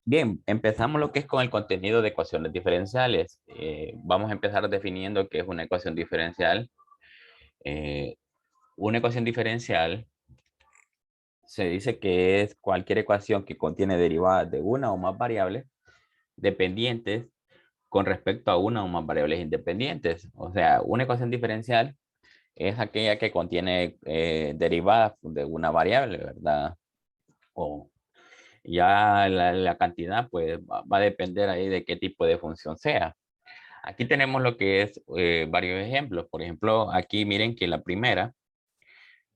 Bien, empezamos lo que es con el contenido de ecuaciones diferenciales. Vamos a empezar definiendo qué es una ecuación diferencial. Eh, una ecuación diferencial se dice que es cualquier ecuación que contiene derivadas de una o más variables dependientes con respecto a una o más variables independientes. O sea, una ecuación diferencial es aquella que contiene derivadas de una variable, ¿verdad? O ya la cantidad pues va a depender ahí de qué tipo de función sea. Aquí tenemos lo que es varios ejemplos. Por ejemplo, aquí miren que la primera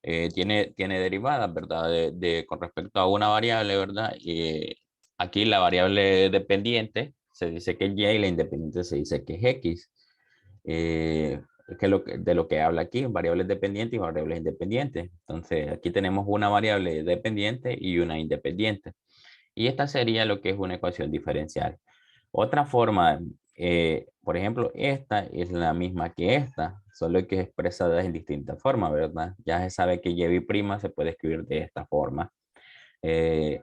tiene derivadas, ¿verdad? Con respecto a una variable, ¿verdad? Y aquí la variable dependiente se dice que es y la independiente se dice que es x. Que de lo que habla aquí, variables dependientes y variables independientes. Entonces, aquí tenemos una variable dependiente y una independiente. Y esta sería lo que es una ecuación diferencial. Otra forma, por ejemplo, esta es la misma que esta, solo que es expresada en distintas formas, ¿verdad? Ya se sabe que y' se puede escribir de esta forma. Eh,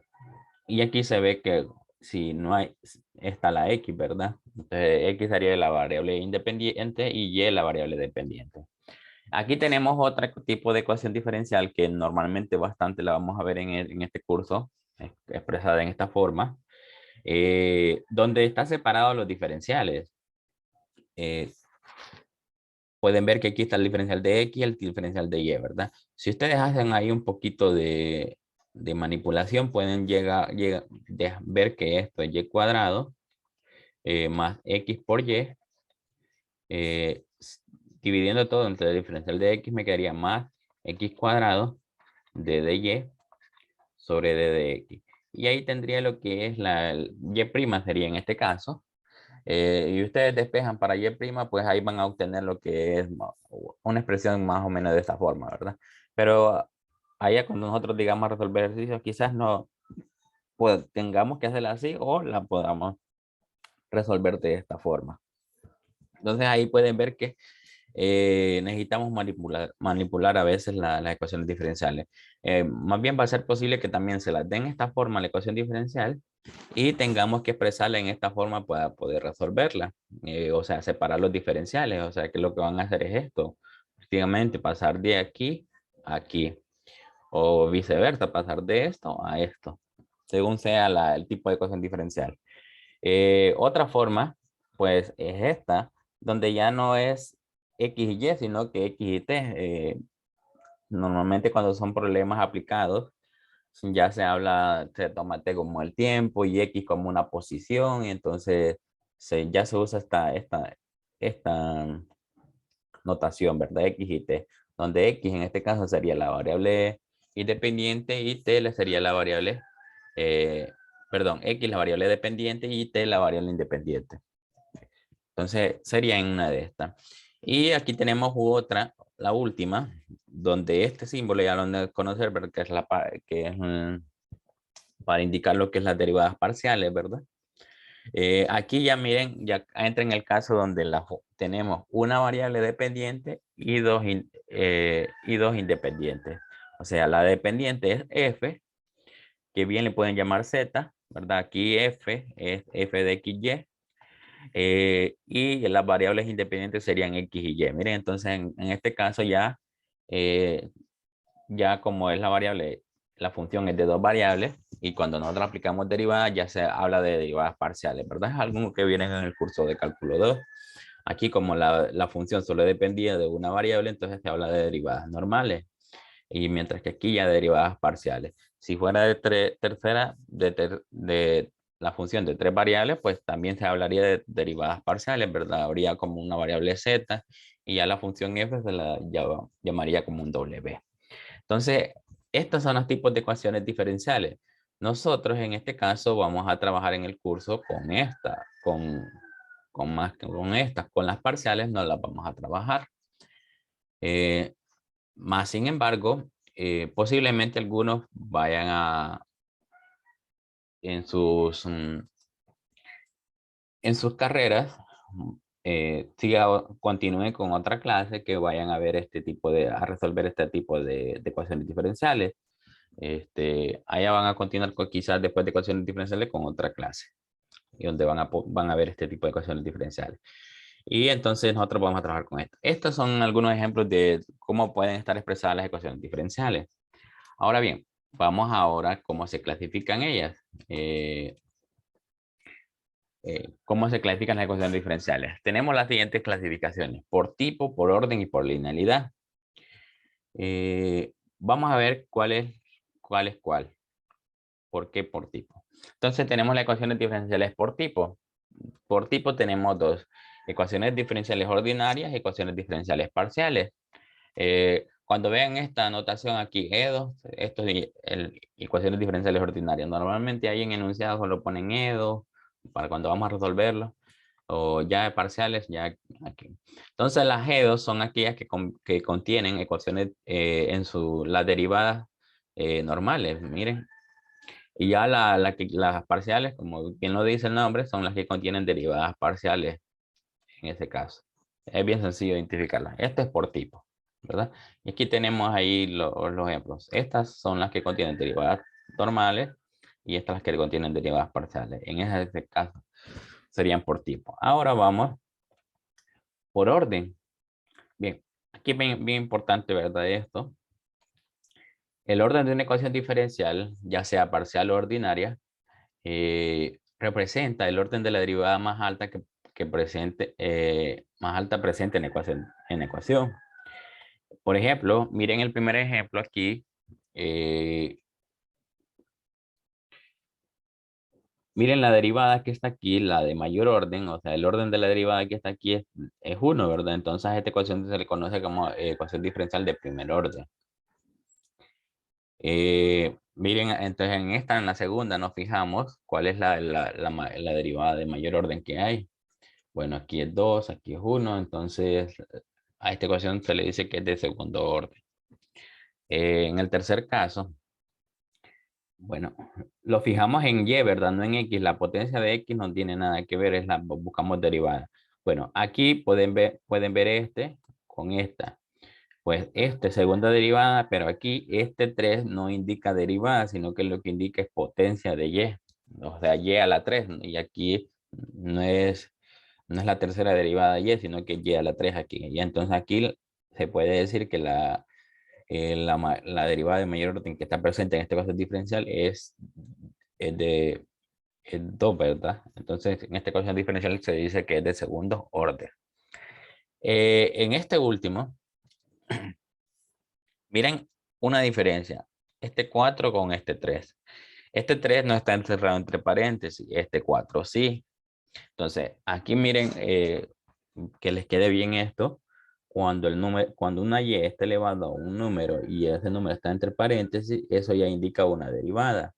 y aquí se ve que si no hay, está la x, ¿verdad? Entonces, x sería la variable independiente y y la variable dependiente. Aquí tenemos otro tipo de ecuación diferencial que normalmente bastante la vamos a ver en este curso, expresada en esta forma, donde están separados los diferenciales. Eh, pueden ver que aquí está el diferencial de x y el diferencial de y, ¿verdad? Si ustedes hacen ahí un poquito de manipulación, pueden ver que esto es y cuadrado más x por y, eh, dividiendo todo entre el diferencial de x me quedaría más x cuadrado de dy sobre d de x. Y ahí tendría lo que es la y' sería en este caso. Y ustedes despejan para y', pues ahí van a obtener lo que es una expresión más o menos de esta forma, ¿verdad? Pero allá cuando nosotros digamos resolver ejercicios, quizás no pues, tengamos que hacerla así o la podamos resolver de esta forma. Entonces ahí pueden ver que necesitamos manipular a veces las ecuaciones diferenciales. Más bien va a ser posible que también se las den de esta forma la ecuación diferencial y tengamos que expresarla en esta forma para poder resolverla. O sea, separar los diferenciales. O sea, que lo que van a hacer es esto. Prácticamente pasar de aquí a aquí. O viceversa, pasar de esto a esto. Según sea el tipo de ecuación diferencial. Otra forma, pues, es esta, donde ya no es X y Y, sino que X y T. Normalmente cuando son problemas aplicados, ya se habla, se toma T como el tiempo y X como una posición, y entonces ya se usa esta notación, ¿verdad? X y T, donde X en este caso sería la variable independiente y T le sería la variable, perdón, X la variable dependiente y T la variable independiente. Entonces sería en una de estas. Y aquí tenemos otra, la última, donde este símbolo ya lo han de conocer, pero que es, para indicar lo que es las derivadas parciales, ¿verdad? Aquí ya miren, ya entra en el caso donde tenemos una variable dependiente y dos independientes. O sea, la dependiente es f, que bien le pueden llamar z, ¿verdad? Aquí f es f de x, y. Y las variables independientes serían x y y. Miren, entonces en este caso eh, ya como es la variable, la función es de dos variables y cuando nosotros aplicamos derivadas ya se habla de derivadas parciales, ¿verdad? Es algo que viene en el curso de cálculo 2. Aquí como la función solo dependía de una variable, entonces se habla de derivadas normales. Y mientras que aquí ya derivadas parciales. Si fuera de tercera, de la función de tres variables, pues también se hablaría de derivadas parciales, ¿verdad? Habría como una variable z y ya la función f se la llamaría como un w. Entonces, estos son los tipos de ecuaciones diferenciales. Nosotros en este caso vamos a trabajar en el curso con esta, con estas, con las parciales no las vamos a trabajar. Más sin embargo, posiblemente algunos vayan en en sus carreras, continúen con otra clase que vayan a ver a resolver este tipo de ecuaciones diferenciales. Allá van a continuar quizás después de ecuaciones diferenciales con otra clase, y donde van a ver este tipo de ecuaciones diferenciales. Y entonces nosotros vamos a trabajar con esto. Estos son algunos ejemplos de cómo pueden estar expresadas las ecuaciones diferenciales. Ahora bien, vamos ahora a cómo se clasifican ellas. ¿Cómo se clasifican las ecuaciones diferenciales? Tenemos las siguientes clasificaciones: por tipo, por orden y por linealidad. Vamos a ver cuál es cuál. ¿Por qué por tipo? Entonces tenemos las ecuaciones diferenciales por tipo. Por tipo tenemos dos: ecuaciones diferenciales ordinarias y ecuaciones diferenciales parciales. Cuando vean esta anotación aquí, E2, esto es ecuaciones diferenciales ordinarias. Normalmente ahí en enunciados solo ponen E2 para cuando vamos a resolverlo, o ya parciales, ya aquí. Entonces las E2 son aquellas que contienen ecuaciones en las derivadas normales, miren. Y ya las parciales, como bien lo dice el nombre, son las que contienen derivadas parciales en ese caso. Es bien sencillo identificarlas. Este es por tipo, ¿verdad? Y aquí tenemos ahí los ejemplos. Estas son las que contienen derivadas normales y estas las que contienen derivadas parciales. En ese caso serían por tipo. Ahora vamos por orden. Bien, aquí es bien importante, ¿verdad? Esto. El orden de una ecuación diferencial, ya sea parcial o ordinaria, representa el orden de la derivada más alta más alta presente en ecuación. Por ejemplo, miren el primer ejemplo aquí. eh, Miren la derivada que está aquí, la de mayor orden, o sea, el orden de la derivada que está aquí es 1, ¿verdad? Entonces a esta ecuación se le conoce como ecuación diferencial de primer orden. Miren, entonces en la segunda, nos fijamos cuál es la derivada de mayor orden que hay. Bueno, aquí es 2, aquí es 1, entonces a esta ecuación se le dice que es de segundo orden. En el tercer caso, bueno, lo fijamos en Y, ¿verdad? No en X. La potencia de X no tiene nada que ver, buscamos derivada. Bueno, aquí pueden ver este con esta. Pues este segunda derivada, pero aquí este 3 no indica derivada, sino que lo que indica es potencia de Y. O sea, Y a la 3. Y aquí no es la tercera derivada de Y, sino que Y a la 3 aquí. Y entonces aquí se puede decir que la derivada de mayor orden que está presente en este caso diferencial es de es 2, ¿verdad? Entonces, en esta ecuación diferencial se dice que es de segundo orden. En este último, miren una diferencia. Este 4 con este 3. Este 3 no está encerrado entre paréntesis, este 4 sí. Entonces, aquí miren, que les quede bien esto. Cuando una y está elevado a un número y ese número está entre paréntesis, eso ya indica una derivada.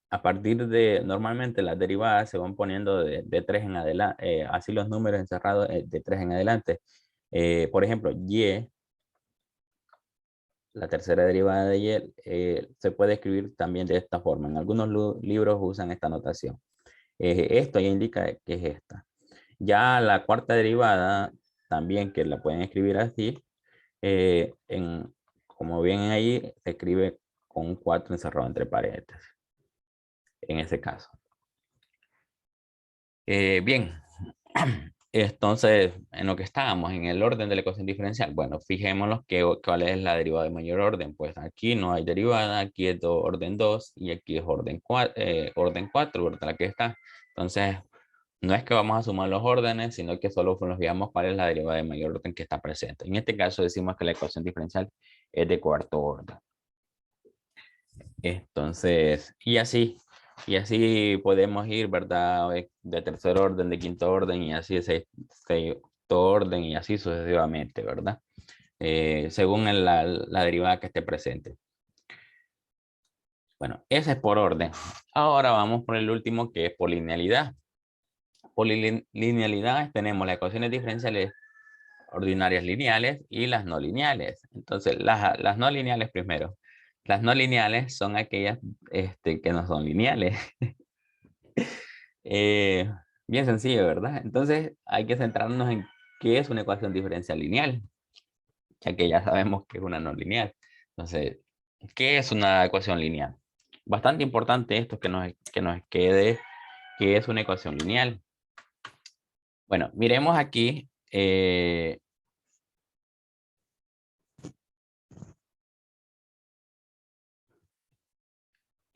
A partir normalmente las derivadas se van poniendo de 3 en adelante, así los números encerrados de 3 en adelante. Por ejemplo, y, la tercera derivada de y, se puede escribir también de esta forma. En algunos libros usan esta notación. Esto ya indica que es esta. Ya la cuarta derivada, también que la pueden escribir así, como ven ahí, se escribe con un 4 encerrado entre paréntesis, en ese caso. Bien, entonces, en lo que estábamos, en el orden de la ecuación diferencial, bueno, fijémonos cuál es la derivada de mayor orden. Pues aquí no hay derivada, aquí es orden 2 y aquí es orden 4, ¿verdad? La que está. Entonces, no es que vamos a sumar los órdenes, sino que solo nos fijamos cuál es la derivada de mayor orden que está presente. En este caso decimos que la ecuación diferencial es de cuarto orden. Entonces, y así podemos ir, ¿verdad? De tercer orden, de quinto orden, y así de sexto orden, y así sucesivamente, ¿verdad? Según la derivada que esté presente. Bueno, ese es por orden. Ahora vamos por el último, que es por linealidad. Por linealidad tenemos las ecuaciones diferenciales ordinarias lineales y las no lineales. Entonces, las no lineales primero. Las no lineales son aquellas que no son lineales. Eh, Bien sencillo, ¿verdad? Entonces, hay que centrarnos en qué es una ecuación diferencial lineal, ya que ya sabemos que es una no lineal. Entonces, ¿Qué es una ecuación lineal? Bastante importante esto que nos quede qué es una ecuación lineal. Bueno, miremos aquí.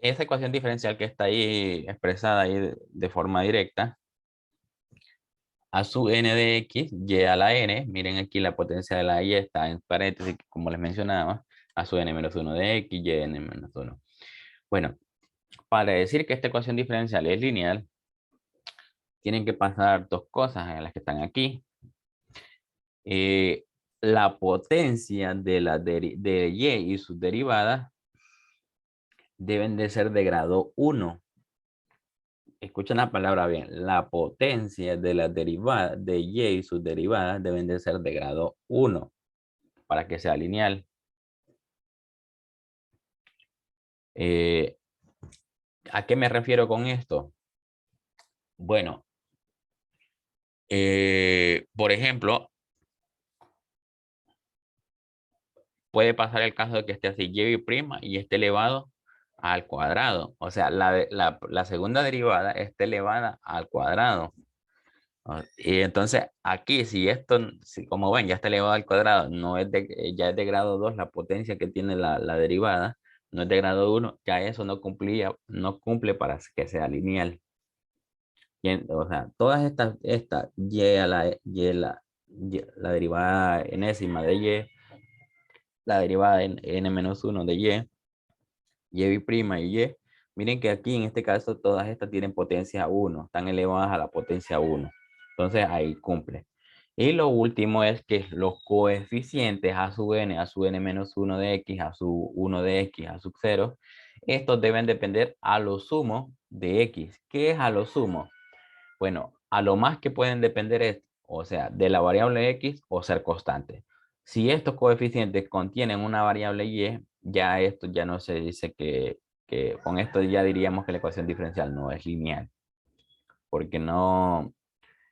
Esa ecuación diferencial que está ahí expresada ahí de forma directa, a su n de x, y a la n, miren aquí la potencia de la y está en paréntesis, como les mencionaba, a su n menos 1 de x, y n menos 1. Bueno, para decir que esta ecuación diferencial es lineal, tienen que pasar dos cosas en las que están aquí. La potencia de y y sus derivadas deben de ser de grado 1. Escuchen la palabra bien. La potencia de las derivadas de y sus derivadas deben de ser de grado 1 para que sea lineal. ¿A qué me refiero con esto? Bueno, por ejemplo, puede pasar el caso de que esté así y esté elevado al cuadrado. O sea, la segunda derivada esté elevada al cuadrado. Y entonces aquí, si como ven, ya está elevado al cuadrado, no es ya es de grado 2 la potencia que tiene la derivada, no es de grado 1, ya eso no cumple para que sea lineal. O sea, todas estas la derivada enésima de la derivada en n-1 de y, miren que aquí en este caso todas estas tienen potencia 1, están elevadas a la potencia 1. Entonces ahí cumple. Y lo último es que los coeficientes a su n menos 1 de x, a su 1 de x, a su 0, estos deben depender a lo sumo de x. ¿Qué es a lo sumo? Bueno, a lo más que pueden depender es, o sea, de la variable x o ser constante. Si estos coeficientes contienen una variable y, ya esto ya no se dice que con esto ya diríamos que la ecuación diferencial no es lineal, porque no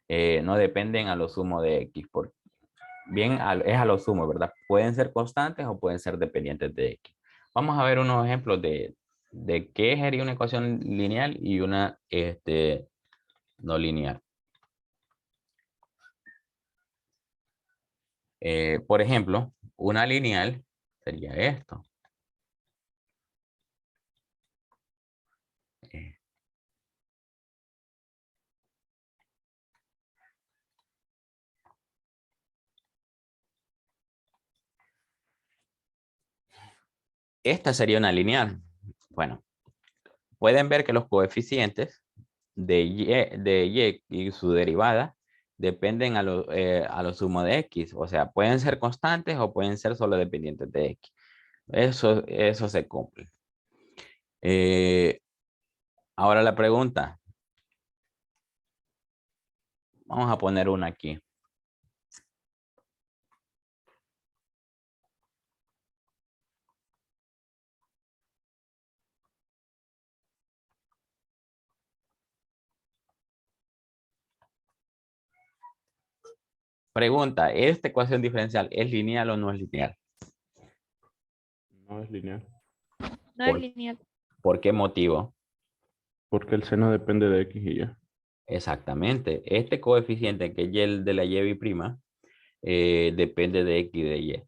dependen a lo sumo de x. Bien, es a lo sumo, ¿verdad? Pueden ser constantes o pueden ser dependientes de x. Vamos a ver unos ejemplos de qué sería una ecuación lineal y una no lineal. Por ejemplo, una lineal sería esto. Eh, Esta sería una lineal. Bueno, pueden ver que los coeficientes de y su derivada dependen a lo sumo de x. O sea, pueden ser constantes o pueden ser solo dependientes de x. Eso se cumple. Eh, Ahora la pregunta. Vamos a poner una aquí. Pregunta, ¿esta ecuación diferencial es lineal o no es lineal? No es lineal. No es ¿Por, lineal. por qué motivo? Porque el seno depende de x y y. Exactamente. Este coeficiente que es el de la y', depende de x y de y.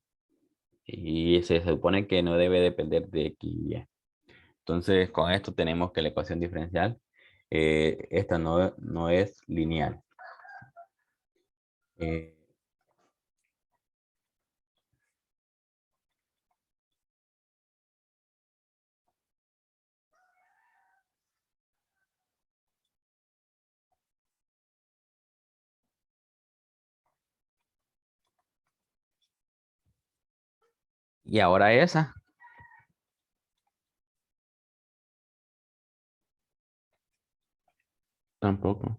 Y se supone que no debe depender de x y y. Entonces, con esto tenemos que la ecuación diferencial, esta no es lineal. Eh, y ahora esa. Tampoco.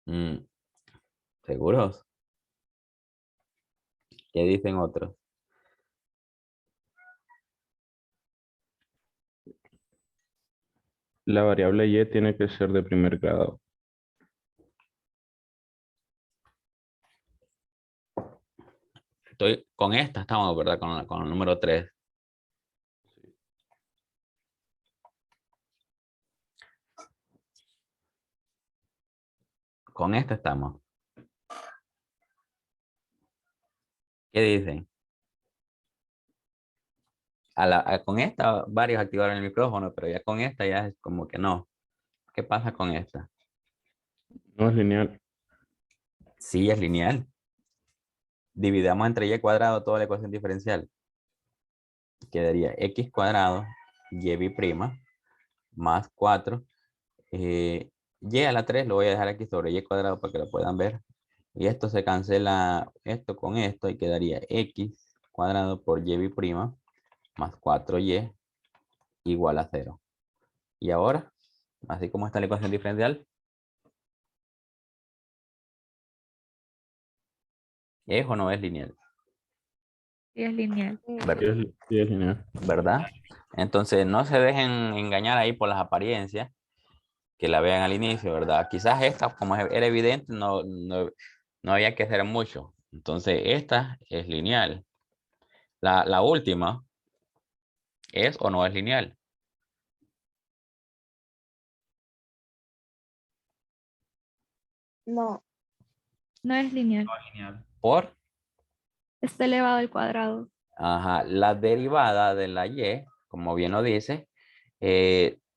mm, ¿Seguros? ¿Qué dicen otros? La variable y tiene que ser de primer grado. con esta estamos, ¿verdad? Con el número 3. Con esta estamos. ¿Qué dicen? Con esta varios activaron el micrófono, pero ya con esta ya es como que no. ¿Qué pasa con esta? No es lineal. Sí, es lineal. Dividamos entre y cuadrado toda la ecuación diferencial. Quedaría x cuadrado y prima más 4. Y a la 3 lo voy a dejar aquí sobre y cuadrado para que lo puedan ver. Y esto se cancela esto con esto y quedaría x cuadrado por y prima más 4y igual a 0. Y ahora, así como está la ecuación diferencial, ¿es o no es lineal? Sí, es lineal. Sí es lineal. ¿Verdad? Entonces no se dejen engañar ahí por las apariencias, que la vean al inicio, ¿verdad? Quizás esta, como era evidente, no había que hacer mucho. Entonces esta es lineal. La última, ¿es o no es lineal? No, No es lineal. Por, Está elevado al cuadrado. ajá, la derivada de la y, como bien lo dice,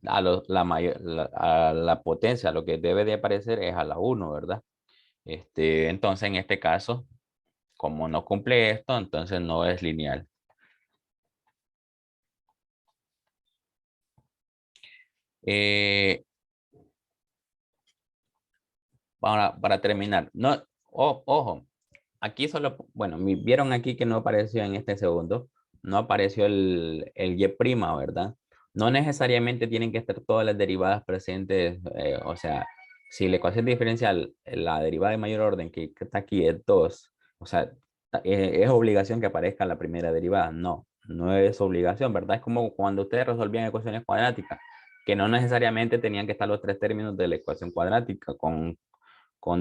a la potencia, lo que debe de aparecer es a la 1, ¿verdad? Entonces, en este caso, como no cumple esto, entonces no es lineal. Eh, para terminar, no, ojo, aquí solo, bueno, vieron aquí que no apareció en este segundo, no apareció el y', ¿verdad? No necesariamente tienen que estar todas las derivadas presentes, o sea, si la ecuación diferencial, la derivada de mayor orden que está aquí es 2, o sea, es obligación que aparezca la primera derivada, no es obligación, ¿verdad? Es como cuando ustedes resolvían ecuaciones cuadráticas, que no necesariamente tenían que estar los tres términos de la ecuación cuadrática, con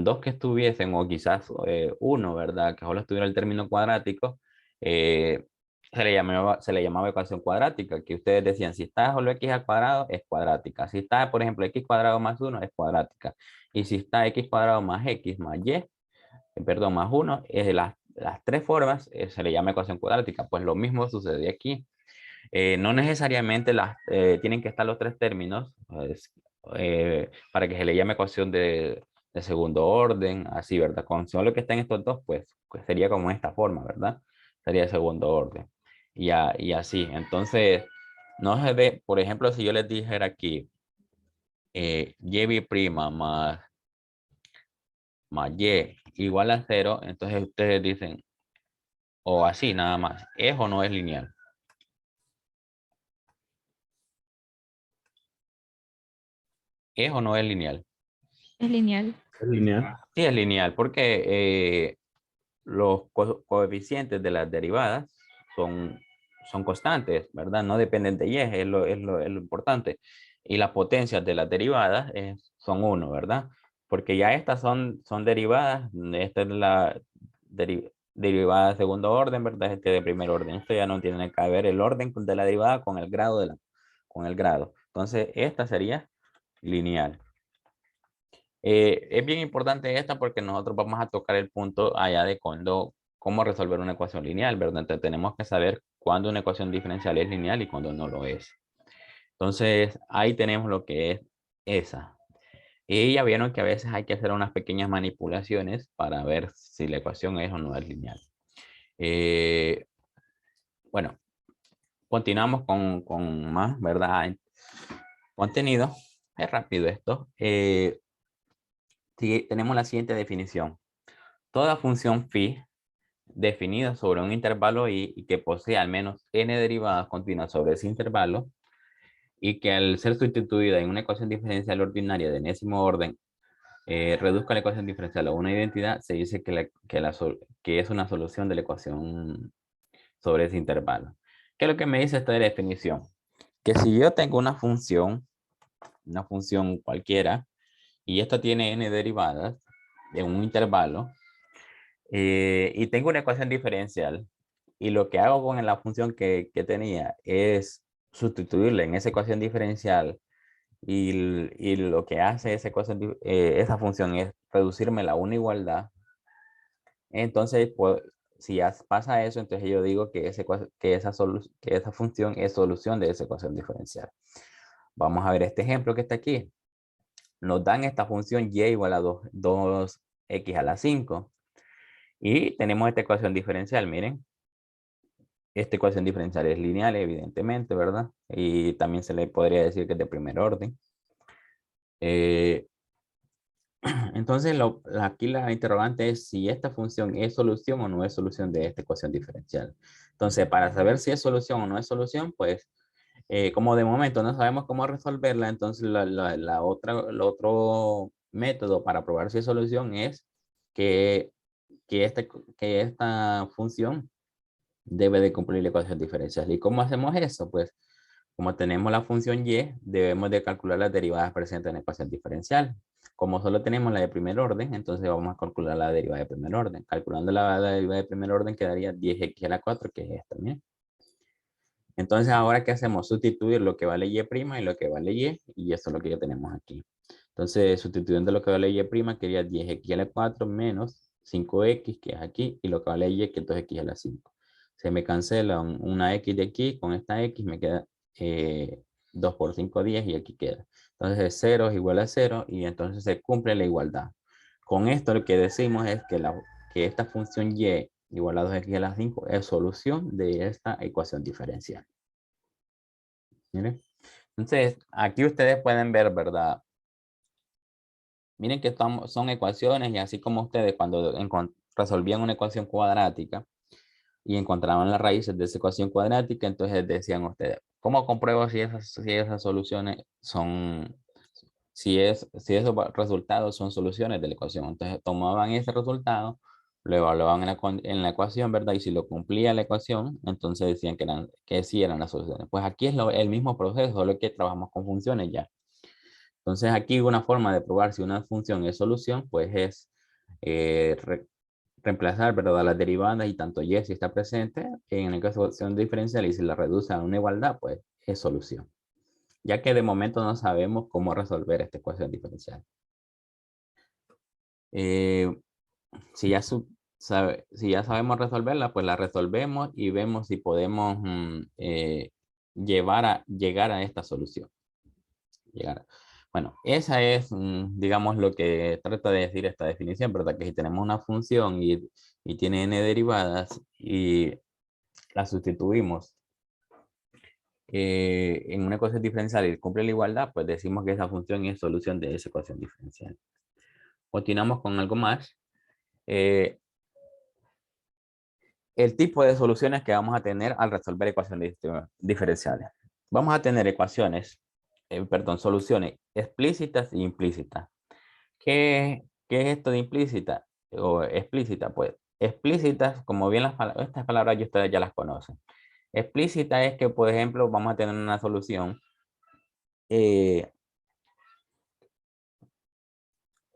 dos que estuviesen, o quizás uno, ¿verdad? Que solo estuviera el término cuadrático, eh, se le llamaba ecuación cuadrática, que ustedes decían, si está solo x al cuadrado, es cuadrática. Si está, por ejemplo, x cuadrado más 1, es cuadrática. Y si está x cuadrado más x más y, perdón, más 1, es de las tres formas, se le llama ecuación cuadrática. Pues lo mismo sucede aquí. No necesariamente tienen que estar los tres términos pues, para que se le llame ecuación de segundo orden, así, ¿verdad? Con solo que estén estos dos, pues sería como esta forma, ¿verdad? Sería de segundo orden. Y así. Entonces, no se ve, por ejemplo, si yo les dijera aquí, y' más y igual a 0, entonces ustedes dicen, o así nada más, ¿es o no es lineal? ¿Es o no es lineal? Es lineal. Es lineal. Sí, es lineal porque los coeficientes de las derivadas son constantes, ¿verdad? No dependen de y, es lo importante. Y las potencias de las derivadas son 1, ¿verdad? Porque ya estas son derivadas, esta es la derivada de segundo orden, ¿verdad? Este de primer orden. Esto ya no tiene que ver el orden de la derivada con el grado con el grado. Entonces, esta sería lineal. Es bien importante esta porque nosotros vamos a tocar el punto allá de cómo resolver una ecuación lineal, ¿verdad? Entonces tenemos que saber cuándo una ecuación diferencial es lineal y cuándo no lo es. Entonces ahí tenemos lo que es esa. Y ya vieron que a veces hay que hacer unas pequeñas manipulaciones para ver si la ecuación es o no es lineal. Bueno, continuamos con más, ¿verdad? Contenido. Es rápido esto. Tenemos la siguiente definición. Toda función phi definida sobre un intervalo y que posee al menos n derivadas continuas sobre ese intervalo y que al ser sustituida en una ecuación diferencial ordinaria de enésimo orden reduzca la ecuación diferencial a una identidad, se dice que es una solución de la ecuación sobre ese intervalo. ¿Qué es lo que me dice esta definición? Que si yo tengo una función cualquiera, y esta tiene n derivadas de un intervalo, Y tengo una ecuación diferencial. Y lo que hago con la función que tenía es sustituirla en esa ecuación diferencial. Y lo que hace esa ecuación, esa función es reducirme la una igualdad. Entonces, pues, si ya pasa eso, entonces yo digo que, que esa función es solución de esa ecuación diferencial. Vamos a ver este ejemplo que está aquí. Nos dan esta función y igual a 2x a la 5. Y tenemos esta ecuación diferencial, miren. Esta ecuación diferencial es lineal, evidentemente, ¿verdad? Y también se le podría decir que es de primer orden. Entonces, aquí la interrogante es si esta función es solución o no es solución de esta ecuación diferencial. Entonces, para saber si es solución o no es solución, pues, como de momento no sabemos cómo resolverla, entonces el otro método para probar si es solución es que, que esta función debe de cumplir la ecuación diferencial. ¿Y cómo hacemos eso? Pues, como tenemos la función y, debemos de calcular las derivadas presentes en la ecuación diferencial. Como solo tenemos la de primer orden, entonces vamos a calcular la derivada de primer orden. Calculando la derivada de primer orden quedaría 10x a la 4, que es esta, ¿bien? Entonces, ahora, ¿qué hacemos? Sustituir lo que vale y' y lo que vale y eso es lo que ya tenemos aquí. Entonces, sustituyendo lo que vale y', quería 10x a la 4 menos 5x, que es aquí, y lo que vale y, que es 2x a la 5. Se me cancela una x de aquí, con esta x me queda 2 por 5, 10, y aquí queda. Entonces, 0 es igual a 0, y entonces se cumple la igualdad. Con esto lo que decimos es que esta función y igual a 2x a la 5 es solución de esta ecuación diferencial. Miren. Entonces, aquí ustedes pueden ver, ¿verdad? Miren que son ecuaciones, y así como ustedes cuando resolvían una ecuación cuadrática y encontraban las raíces de esa ecuación cuadrática, entonces decían ustedes, ¿cómo compruebo si esas soluciones son, si esos resultados son soluciones de la ecuación? Entonces tomaban ese resultado, lo evaluaban en la ecuación, ¿verdad? Y si lo cumplía la ecuación, entonces decían que sí eran las soluciones. Pues aquí es el mismo proceso, solo que trabajamos con funciones ya. Entonces aquí una forma de probar si una función es solución, pues es reemplazar, ¿verdad?, las derivadas, y tanto y si está presente en la ecuación diferencial, y si la reduce a una igualdad, pues es solución. Ya que de momento no sabemos cómo resolver esta ecuación diferencial. Si ya sabemos resolverla, pues la resolvemos y vemos si podemos llegar a esta solución. Bueno, esa es, digamos, lo que trata de decir esta definición, ¿verdad? Que si tenemos una función y tiene n derivadas y la sustituimos en una ecuación diferencial y cumple la igualdad, pues decimos que esa función es solución de esa ecuación diferencial. Continuamos con algo más. El tipo de soluciones que vamos a tener al resolver ecuaciones diferenciales. Vamos a tener soluciones explícitas e implícitas. ¿Qué es esto de implícita o explícita? Pues explícitas, como bien estas palabras ya ustedes ya las conocen. Explícita es que, por ejemplo, vamos a tener una solución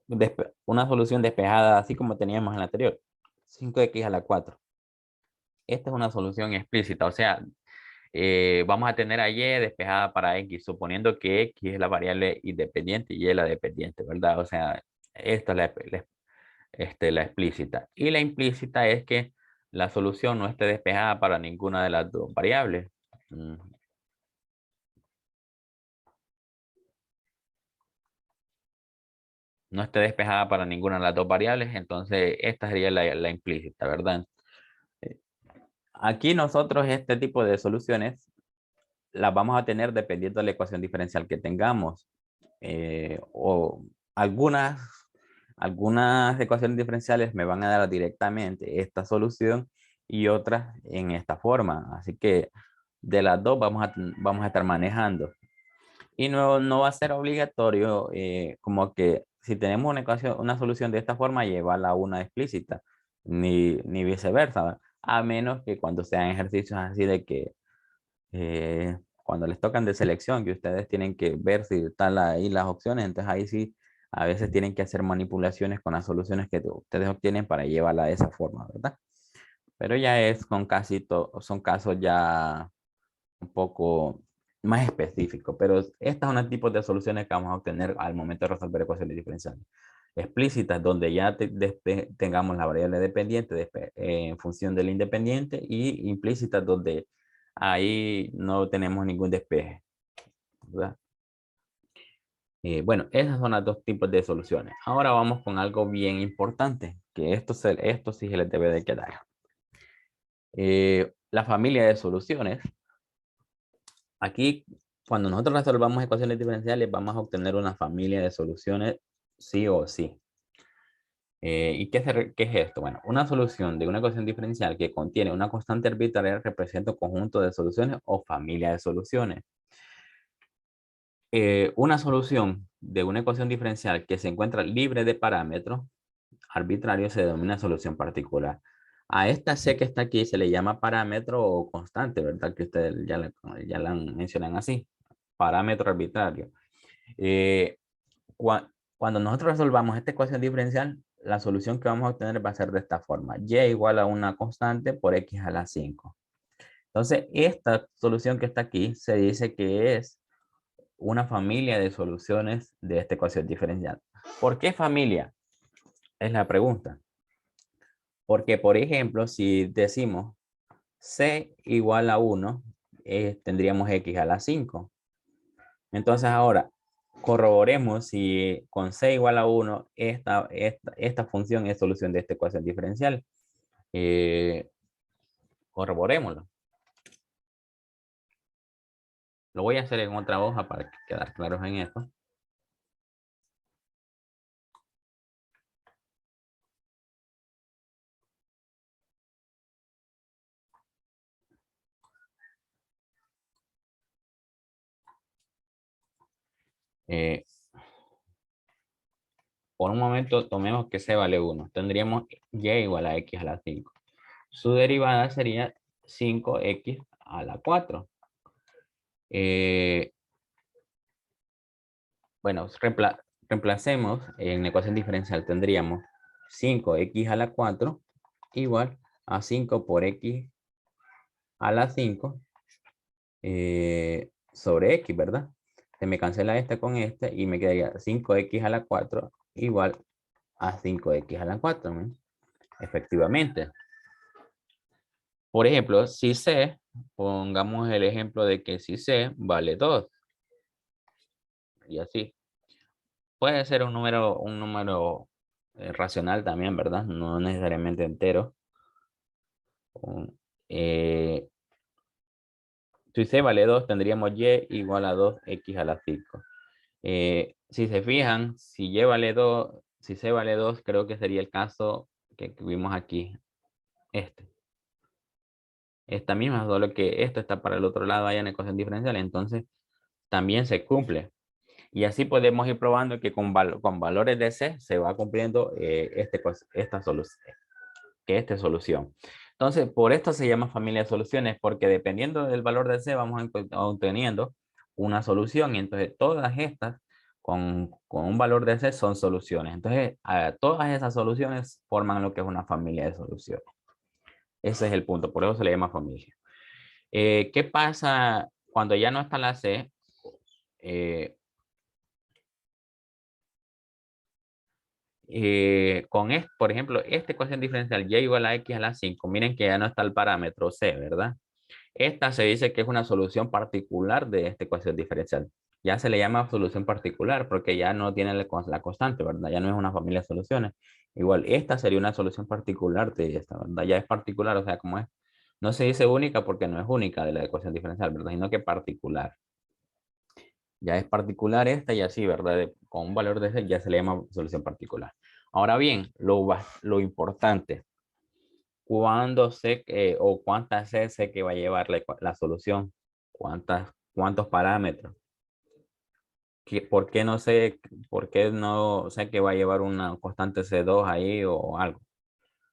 despejada, así como teníamos en la anterior, 5x a la 4. Esta es una solución explícita, o sea, vamos a tener a y despejada para x, suponiendo que x es la variable independiente y y la dependiente, ¿verdad? O sea, esta es la explícita. Y la implícita es que la solución no esté despejada para ninguna de las dos variables. No esté despejada para ninguna de las dos variables, entonces esta sería la implícita, ¿verdad? Aquí nosotros este tipo de soluciones las vamos a tener dependiendo de la ecuación diferencial que tengamos. O algunas ecuaciones diferenciales me van a dar directamente esta solución y otras en esta forma. Así que de las dos vamos a estar manejando. Y no va a ser obligatorio como que si tenemos una solución de esta forma, llevarla a una explícita, ni viceversa, a menos que cuando sean ejercicios así de que cuando les tocan de selección, que ustedes tienen que ver si están ahí las opciones, entonces ahí sí a veces tienen que hacer manipulaciones con las soluciones que ustedes obtienen para llevarla de esa forma, ¿verdad? Pero ya es con son casos ya un poco más específicos, pero estas son los tipos de soluciones que vamos a obtener al momento de resolver ecuaciones diferenciales. Explícitas, donde ya tengamos la variable dependiente en función del independiente, y implícitas, donde ahí no tenemos ningún despeje, ¿verdad? Bueno, esos son los dos tipos de soluciones. Ahora vamos con algo bien importante, que esto sí se les debe de quedar. La familia de soluciones. Aquí, cuando nosotros resolvamos ecuaciones diferenciales, vamos a obtener una familia de soluciones sí o sí. ¿Y qué es esto? Bueno, una solución de una ecuación diferencial que contiene una constante arbitraria representa un conjunto de soluciones o familia de soluciones. Una solución de una ecuación diferencial que se encuentra libre de parámetros arbitrarios se denomina solución particular. A esta C que está aquí se le llama parámetro o constante, ¿verdad? Que ustedes ya la mencionan así, parámetro arbitrario. Cuando nosotros resolvamos esta ecuación diferencial, la solución que vamos a obtener va a ser de esta forma: y igual a una constante por x a la 5. Entonces, esta solución que está aquí se dice que es una familia de soluciones de esta ecuación diferencial. ¿Por qué familia? Es la pregunta. Porque, por ejemplo, si decimos c igual a 1, tendríamos x a la 5. Entonces ahora, corroboremos si con c igual a 1, esta función es solución de esta ecuación diferencial. Corroborémoslo. Lo voy a hacer en otra hoja para quedar claros en esto. Por un momento tomemos que c vale 1. Tendríamos y igual a x a la 5. Su derivada sería 5x a la 4. Bueno, reemplacemos en la ecuación diferencial. Tendríamos 5x a la 4 igual a 5 por x a la 5 sobre x, ¿verdad? Se me cancela esta con esta y me quedaría 5x a la 4 igual a 5x a la 4, ¿no? Efectivamente. Por ejemplo, si c, pongamos el ejemplo de que si c vale 2. Y así. Puede ser un número racional también, ¿verdad? No necesariamente entero. Si c vale 2, tendríamos y igual a 2x a la 5. Si se fijan, si c vale 2, creo que sería el caso que vimos aquí. Esta misma, solo que esto está para el otro lado allá en ecuación diferencial, entonces también se cumple. Y así podemos ir probando que con valores de c se va cumpliendo esta solución. Entonces, por esto se llama familia de soluciones, porque dependiendo del valor de c vamos obteniendo una solución, y entonces todas estas con un valor de c son soluciones. Entonces, todas esas soluciones forman lo que es una familia de soluciones. Ese es el punto, por eso se le llama familia. ¿Qué pasa cuando ya no está la c? Por ejemplo, esta ecuación diferencial y igual a x a la 5, miren que ya no está el parámetro c, ¿verdad? Esta se dice que es una solución particular de esta ecuación diferencial. Ya se le llama solución particular porque ya no tiene la constante, ¿verdad? Ya no es una familia de soluciones. Igual, esta sería una solución particular de esta, ¿verdad? Ya es particular, o sea, como es. No se dice única porque no es única de la ecuación diferencial, ¿verdad? Sino que particular. Ya es particular esta y así, ¿verdad? Con un valor de C ya se le llama solución particular. Ahora bien, lo importante, ¿cuándo sé o cuántas C sé que va a llevar la solución? ¿Cuántos parámetros? ¿Por qué no sé que va a llevar una constante C2 ahí o algo?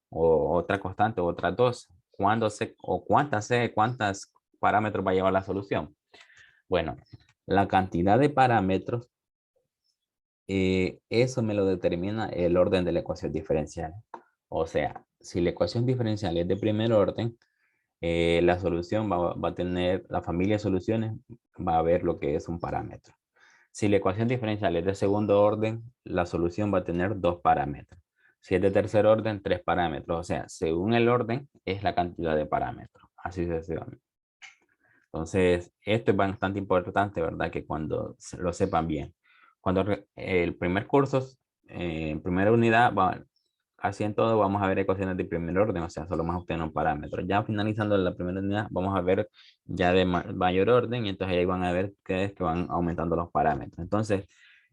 O otra constante, o otras dos. ¿Cuándo sé o cuántos parámetros va a llevar la solución? Bueno, la cantidad de parámetros eso me lo determina el orden de la ecuación diferencial. O sea, si la ecuación diferencial es de primer orden, la solución va a tener, la familia de soluciones va a ver lo que es un parámetro. Si la ecuación diferencial es de segundo orden, la solución va a tener dos parámetros. Si es de tercer orden, tres parámetros. O sea, según el orden, es la cantidad de parámetros. Así sucesivamente. Entonces, esto es bastante importante, ¿verdad? Que cuando lo sepan bien. Cuando el primer curso, en primera unidad, casi en todo vamos a ver ecuaciones de primer orden, o sea, solo vamos a obtener un parámetro. Ya finalizando la primera unidad, vamos a ver ya de mayor orden y entonces ahí van a ver que es que van aumentando los parámetros. Entonces,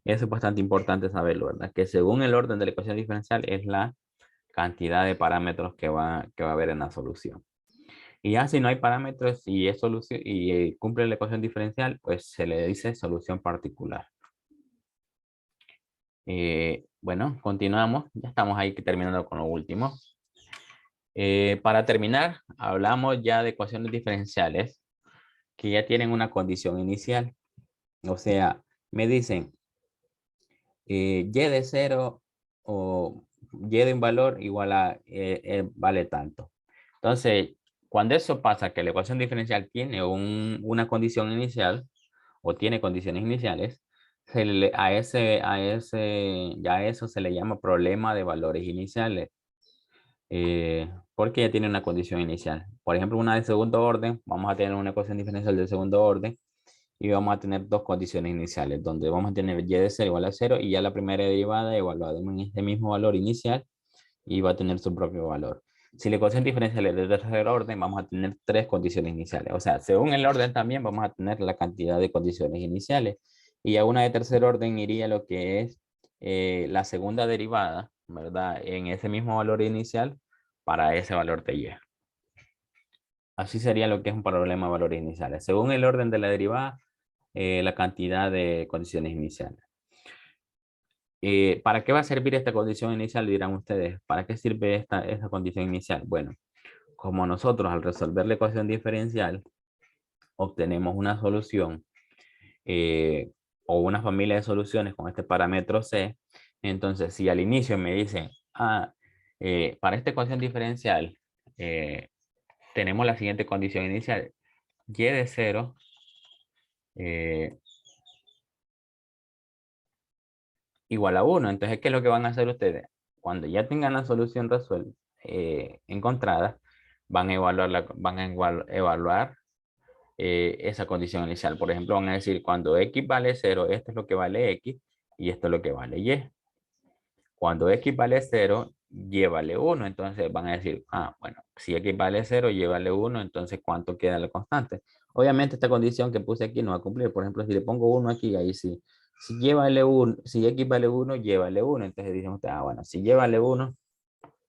eso es bastante importante saberlo, ¿verdad? Que según el orden de la ecuación diferencial es la cantidad de parámetros que va a haber en la solución. Y ya si no hay parámetros y es solución y cumple la ecuación diferencial, pues se le dice solución particular. Bueno, continuamos. Ya estamos ahí terminando con lo último. Para terminar, hablamos ya de ecuaciones diferenciales que ya tienen una condición inicial. O sea, me dicen y de 0 o y de un valor igual a vale tanto. Entonces, cuando eso pasa, que la ecuación diferencial tiene una condición inicial o tiene condiciones iniciales, ya a eso se le llama problema de valores iniciales. Porque ya tiene una condición inicial. Por ejemplo, una de segundo orden, vamos a tener una ecuación diferencial de segundo orden y vamos a tener dos condiciones iniciales, donde vamos a tener y de 0 igual a 0 y ya la primera derivada evaluada en este mismo valor inicial y va a tener su propio valor. Si la ecuación diferencial es de tercer orden, vamos a tener tres condiciones iniciales. O sea, según el orden también vamos a tener la cantidad de condiciones iniciales. Y a una de tercer orden iría lo que es la segunda derivada, ¿verdad? En ese mismo valor inicial para ese valor de y. Así sería lo que es un problema de valores iniciales. Según el orden de la derivada, la cantidad de condiciones iniciales. ¿Para qué va a servir esta condición inicial? Dirán ustedes. ¿Para qué sirve esta condición inicial? Bueno, como nosotros al resolver la ecuación diferencial obtenemos una solución o una familia de soluciones con este parámetro C, entonces si al inicio me dicen, para esta ecuación diferencial tenemos la siguiente condición inicial, y de 0 igual a 1. Entonces, ¿qué es lo que van a hacer ustedes? Cuando ya tengan la solución resuelta, encontrada, van a evaluar esa condición inicial. Por ejemplo, van a decir, cuando x vale 0, esto es lo que vale x y esto es lo que vale y. Cuando x vale 0, y vale 1. Entonces van a decir, bueno, si x vale 0, y vale 1, entonces ¿cuánto queda la constante? Obviamente esta condición que puse aquí no va a cumplir. Por ejemplo, si le pongo 1 aquí, ahí sí. Si y vale 1, si x vale 1, y vale 1. Entonces dicen, bueno, si y vale 1,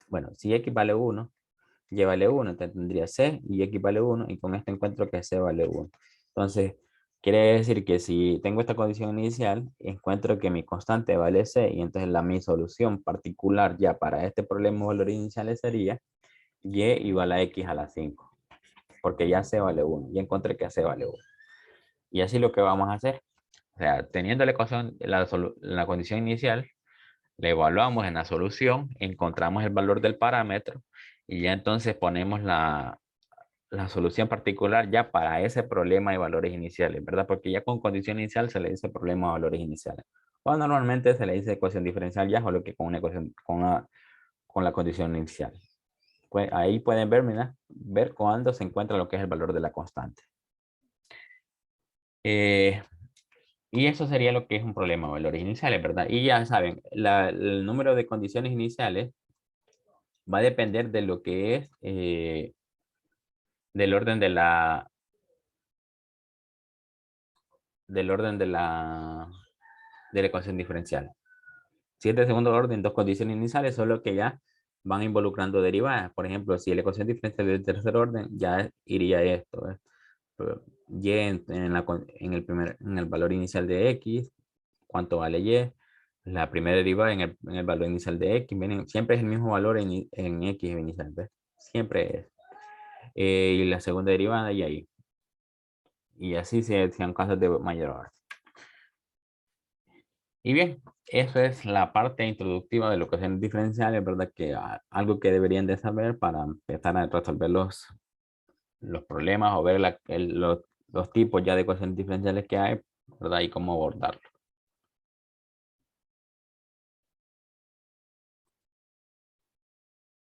bueno, si x vale 1, y vale 1, entonces tendría c y x vale 1, y con esto encuentro que c vale 1. Entonces, quiere decir que si tengo esta condición inicial, encuentro que mi constante vale c, y entonces mi solución particular ya para este problema de valores iniciales sería y igual a x a la 5, porque ya c vale 1, y encontré que c vale 1. Y así lo que vamos a hacer, o sea, teniendo la ecuación, la condición inicial, la evaluamos en la solución, encontramos el valor del parámetro, y ya entonces ponemos la solución particular ya para ese problema de valores iniciales, ¿verdad? Porque ya con condición inicial se le dice problema de valores iniciales. O normalmente se le dice ecuación diferencial ya, o lo que con una ecuación, con la condición inicial. Pues ahí pueden ver, mira, ver cuándo se encuentra lo que es el valor de la constante. Y eso sería lo que es un problema de valores iniciales, ¿verdad? Y ya saben, el número de condiciones iniciales va a depender de lo que es del orden de la ecuación diferencial. Si es de segundo orden, dos condiciones iniciales, solo que ya van involucrando derivadas. Por ejemplo, si la ecuación diferencial es de tercer orden, ya iría esto. Y en el valor inicial de x, ¿cuánto vale y? La primera derivada en el valor inicial de x, siempre es el mismo valor en x inicial, ¿ves? Siempre es. Y la segunda derivada y ahí. Y así sean casos de mayor orden. Y bien, eso es la parte introductiva de lo que son diferenciales, ¿verdad? Que algo que deberían de saber para empezar a resolver los problemas o ver los tipos ya de ecuaciones diferenciales que hay, ¿verdad? Y cómo abordarlo.